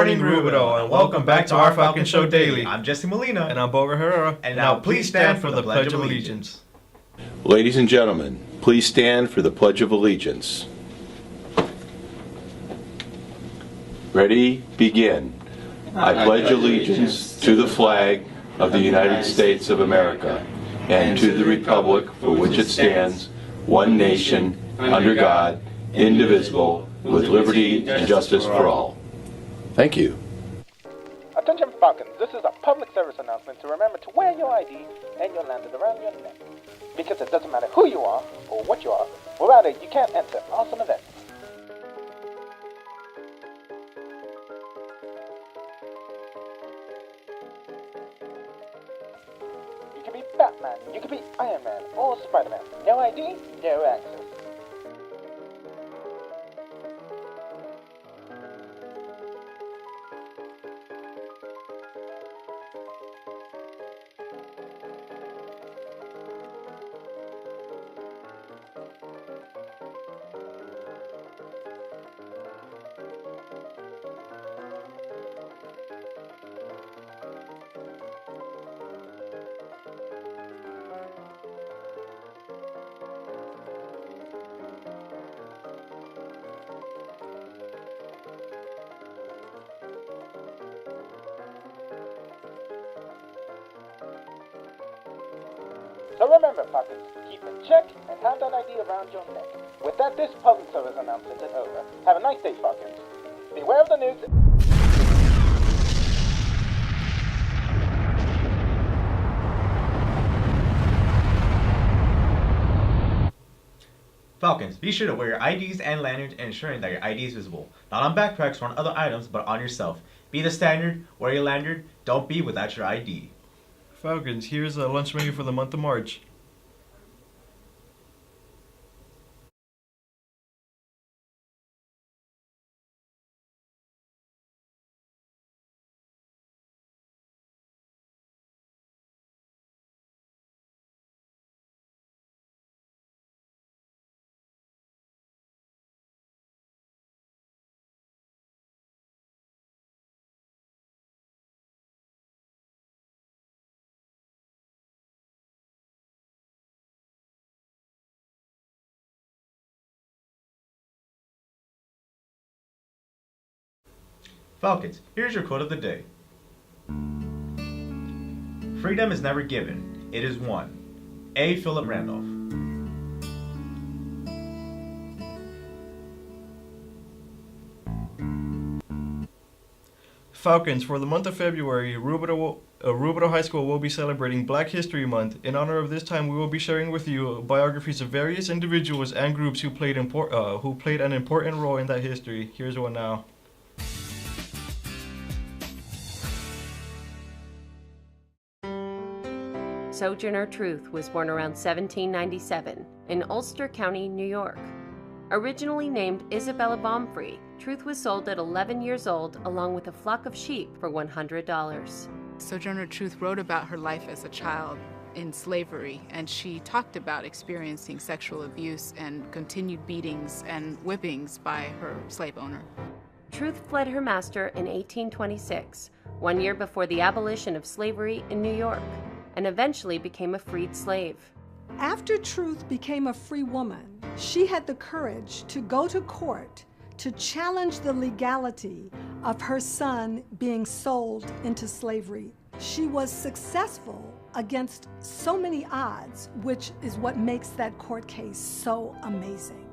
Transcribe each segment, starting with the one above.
morning, Rubido, and welcome back to our Falcon Show Daily. I'm Jesse Molina. And I'm Boga Herrera. And now please stand for the Pledge of Allegiance. Ladies and gentlemen, please stand for the Pledge of Allegiance. Ready, begin. I pledge allegiance to the flag of the United States of America and to the republic for which it stands, one nation, under God, indivisible, with liberty and justice for all. Thank you. Attention Falcons, this is a public service announcement to remember to wear your ID and your lanyard around your neck. Because it doesn't matter who you are or what you are, without it you can't enter awesome events. You can be Batman, you can be Iron Man, or Spider-Man. No ID, no access. So remember, Falcons, keep in check and have that ID around your neck. With that, this public service announcement is over. Have a nice day, Falcons. Beware of the nukes. Falcons, be sure to wear your IDs and lanyards, ensuring that your ID is visible. Not on backpacks or on other items, but on yourself. Be the standard, wear your lanyard, don't be without your ID. Falcons, here's a lunch menu for the month of March. Falcons, here's your quote of the day. Freedom is never given, it is won. A. Philip Randolph. Falcons, for the month of February, Rubido High School will be celebrating Black History Month. In honor of this time, we will be sharing with you biographies of various individuals and groups who played an important role in that history. Here's one now. Sojourner Truth was born around 1797 in Ulster County, New York. Originally named Isabella Baumfree, Truth was sold at 11 years old along with a flock of sheep for $100. Sojourner Truth wrote about her life as a child in slavery, and she talked about experiencing sexual abuse and continued beatings and whippings by her slave owner. Truth fled her master in 1826, 1 year before the abolition of slavery in New York, and eventually became a freed slave. After Truth became a free woman, she had the courage to go to court to challenge the legality of her son being sold into slavery. She was successful against so many odds, which is what makes that court case so amazing.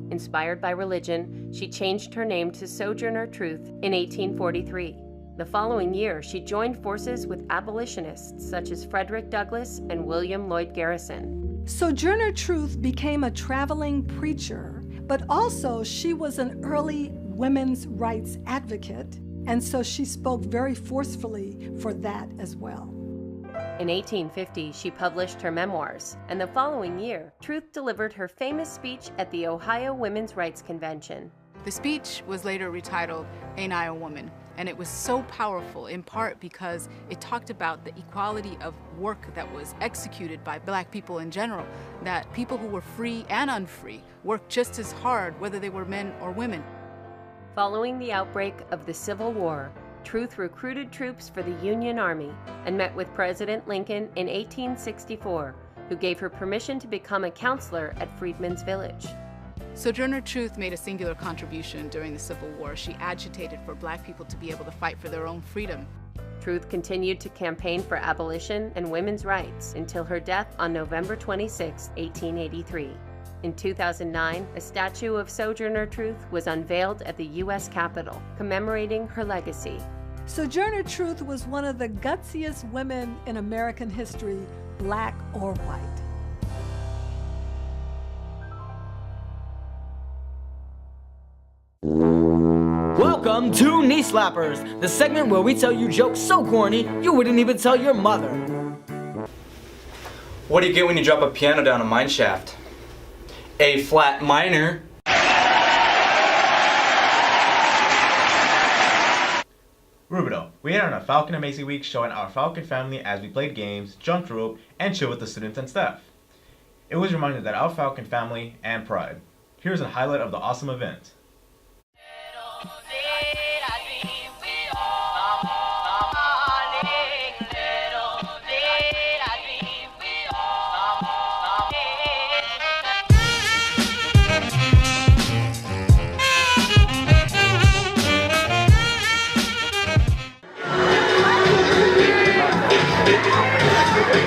Inspired by religion, she changed her name to Sojourner Truth in 1843. The following year, she joined forces with abolitionists such as Frederick Douglass and William Lloyd Garrison. Sojourner Truth became a traveling preacher, but also she was an early women's rights advocate, and so she spoke very forcefully for that as well. In 1850, she published her memoirs, and the following year, Truth delivered her famous speech at the Ohio Women's Rights Convention. The speech was later retitled, "Ain't I a Woman?" And it was so powerful in part because it talked about the equality of work that was executed by Black people in general, that people who were free and unfree worked just as hard whether they were men or women. Following the outbreak of the Civil War, Truth recruited troops for the Union Army and met with President Lincoln in 1864, who gave her permission to become a counselor at Freedmen's Village. Sojourner Truth made a singular contribution during the Civil War. She agitated for Black people to be able to fight for their own freedom. Truth continued to campaign for abolition and women's rights until her death on November 26, 1883. In 2009, a statue of Sojourner Truth was unveiled at the U.S. Capitol, commemorating her legacy. Sojourner Truth was one of the gutsiest women in American history, black or white. Welcome to Knee Slappers, the segment where we tell you jokes so corny you wouldn't even tell your mother. What do you get when you drop a piano down a mine shaft? A flat minor. Rubido, we had on a Falcon Amazing Week showing our Falcon family as we played games, jumped rope, and chilled with the students and staff. It was reminded that our Falcon family and pride. Here's a highlight of the awesome event.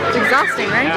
It's exhausting, right?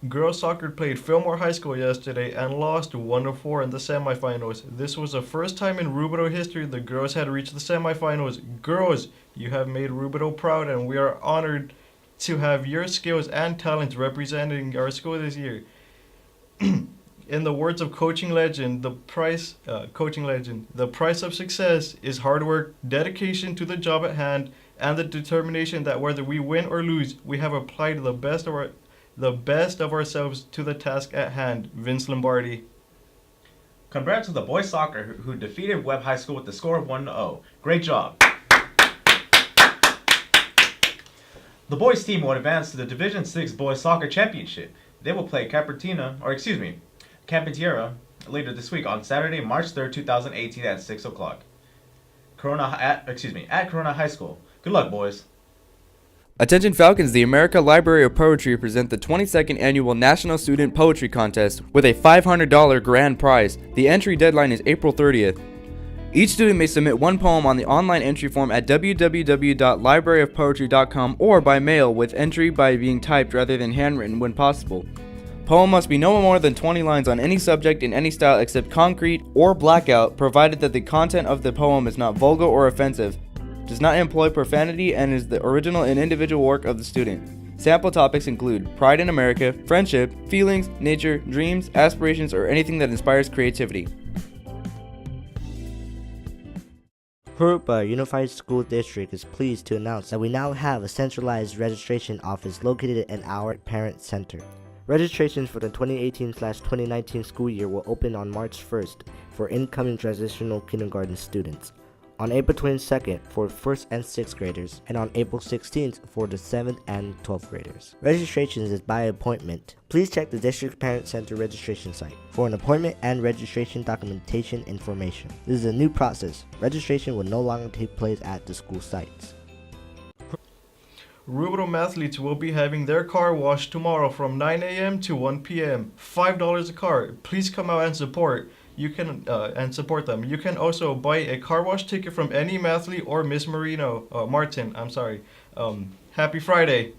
Girls soccer played Fillmore High School yesterday and lost 1-4 in the semifinals. This was the first time in Rubido history the girls had reached the semifinals. Girls, you have made Rubido proud, and we are honored to have your skills and talents representing our school this year. In the words of coaching legend, the price of success is hard work, dedication to the job at hand, and the determination that whether we win or lose, we have applied the best of ourselves to the task at hand. Vince Lombardi. Congrats to the boys soccer who defeated Webb High School with the score of 1-0. Great job. The boys team will advance to the Division 6 Boys Soccer Championship. They will play Carpentiera later this week on Saturday, March 3rd, 2018 at 6 o'clock. At Corona High School. Good luck, boys. Attention Falcons, the America Library of Poetry present the 22nd Annual National Student Poetry Contest with a $500 grand prize. The entry deadline is April 30th. Each student may submit one poem on the online entry form at www.libraryofpoetry.com or by mail, with entry by being typed rather than handwritten when possible. Poem must be no more than 20 lines on any subject in any style except concrete or blackout, provided that the content of the poem is not vulgar or offensive, does not employ profanity, and is the original and individual work of the student. Sample topics include pride in America, friendship, feelings, nature, dreams, aspirations, or anything that inspires creativity. Hurupa Unified School District is pleased to announce that we now have a centralized registration office located in our parent center. Registrations for the 2018/2019 school year will open on March 1st for incoming transitional kindergarten students, on April 22nd for 1st and 6th graders, and on April 16th for the 7th and 12th graders. Registrations is by appointment. Please check the district parent center registration site for an appointment and registration documentation information. This is a new process. Registration will no longer take place at the school sites. Rubidoux mathletes will be having their car washed tomorrow from 9 a.m. to 1 p.m. $5 a car. Please come out and support. You can and support them. You can also buy a car wash ticket from any mathlete or Miss Martin. I'm sorry. Happy Friday.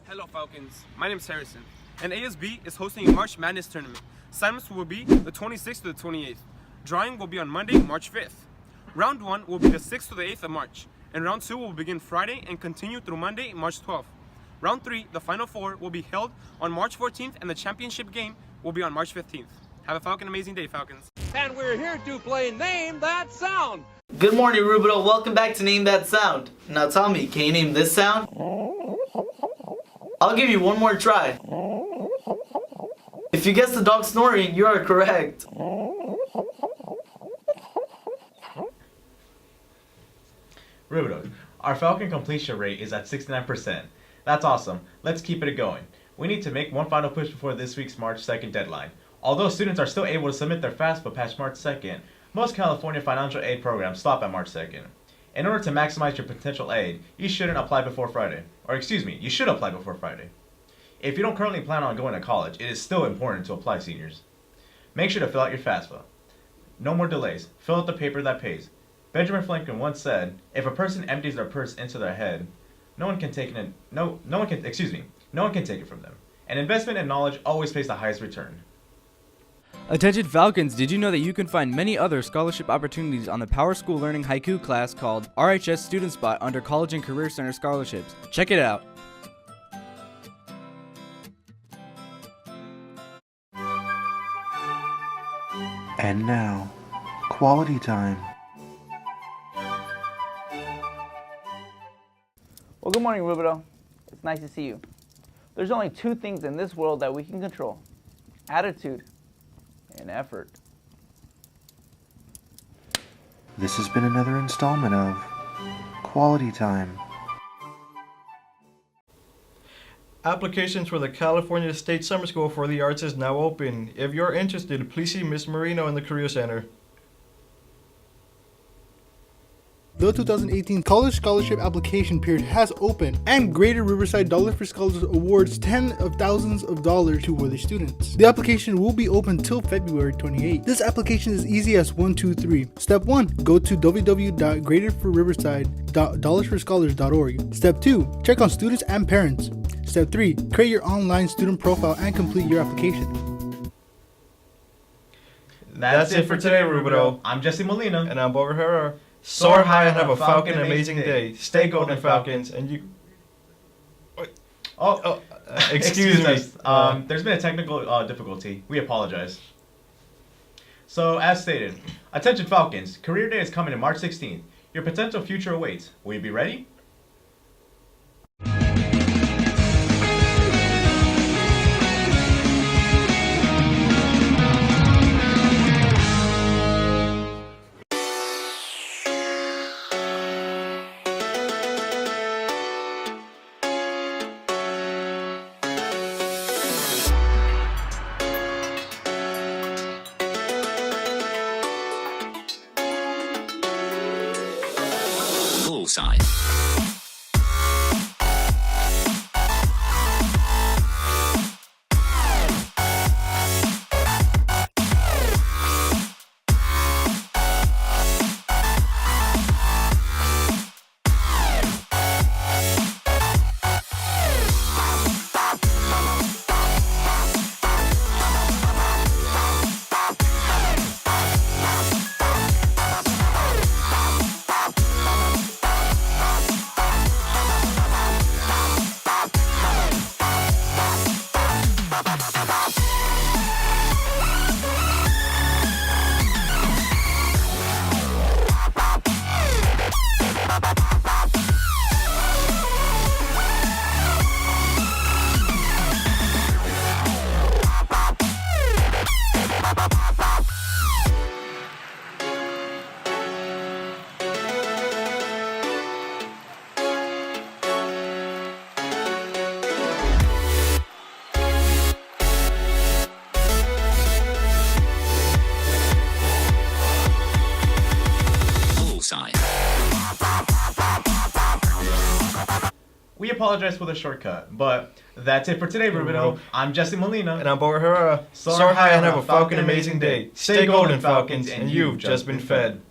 Hello Falcons, my name is Harrison, and ASB is hosting a March Madness tournament. Sign-ups will be the 26th to the 28th. Drawing will be on Monday, March 5th. Round 1 will be the 6th to the 8th of March, and Round 2 will begin Friday and continue through Monday, March 12th. Round 3, the Final 4, will be held on March 14th, and the championship game will be on March 15th. Have a Falcon amazing day, Falcons. And we're here to play Name That Sound. Good morning, Rubidoux. Welcome back to Name That Sound. Now tell me, can you name this sound? I'll give you one more try. If you guess the dog snoring, you are correct. Rubidoux, our Falcon completion rate is at 69%. That's awesome. Let's keep it going. We need to make one final push before this week's March 2nd deadline. Although students are still able to submit their FAFSA past March 2nd, most California financial aid programs stop at March 2nd. In order to maximize your potential aid, you shouldn't apply before Friday. Or excuse me, you should apply before Friday. If you don't currently plan on going to college, it is still important to apply, seniors. Make sure to fill out your FAFSA. No more delays. Fill out the paper that pays. Benjamin Franklin once said, "If a person empties their purse into their head, no one can take it from them. An investment in knowledge always pays the highest return." Attention Falcons, did you know that you can find many other scholarship opportunities on the Power School Learning Haiku class called RHS Student Spot under College and Career Center Scholarships? Check it out. And now, quality time. Well, good morning, Rubidoux. It's nice to see you. There's only two things in this world that we can control: attitude and effort. This has been another installment of Quality Time. Applications for the California State Summer School for the Arts is now open. If you're interested, please see Miss Marino in the Career Center. The 2018 College Scholarship Application Period has opened, and Greater Riverside Dollar for Scholars awards tens of thousands of dollars to worthy students. The application will be open till February 28. This application is easy as 1, 2, 3. Step 1. Go to www.greaterforriverside.dollarsforscholars.org. Step 2. Check on students and parents. Step 3. Create your online student profile and complete your application. That's it for today, Rubidoux. I'm Jesse Molina. And I'm Bob Herrera. Soar high and have a Falcon amazing day. Stay golden, Falcons. And you... excuse me. Us. There's been a technical difficulty. We apologize. So, as stated, attention Falcons. Career Day is coming on March 16th. Your potential future awaits. Will you be ready? Bullseye. apologize for the shortcut, but that's it for today, Rubido. I'm Jesse Molina. And I'm Boa Herrera. Soar high and have a Falcon amazing day. Stay golden, Falcons, and you've just been fed.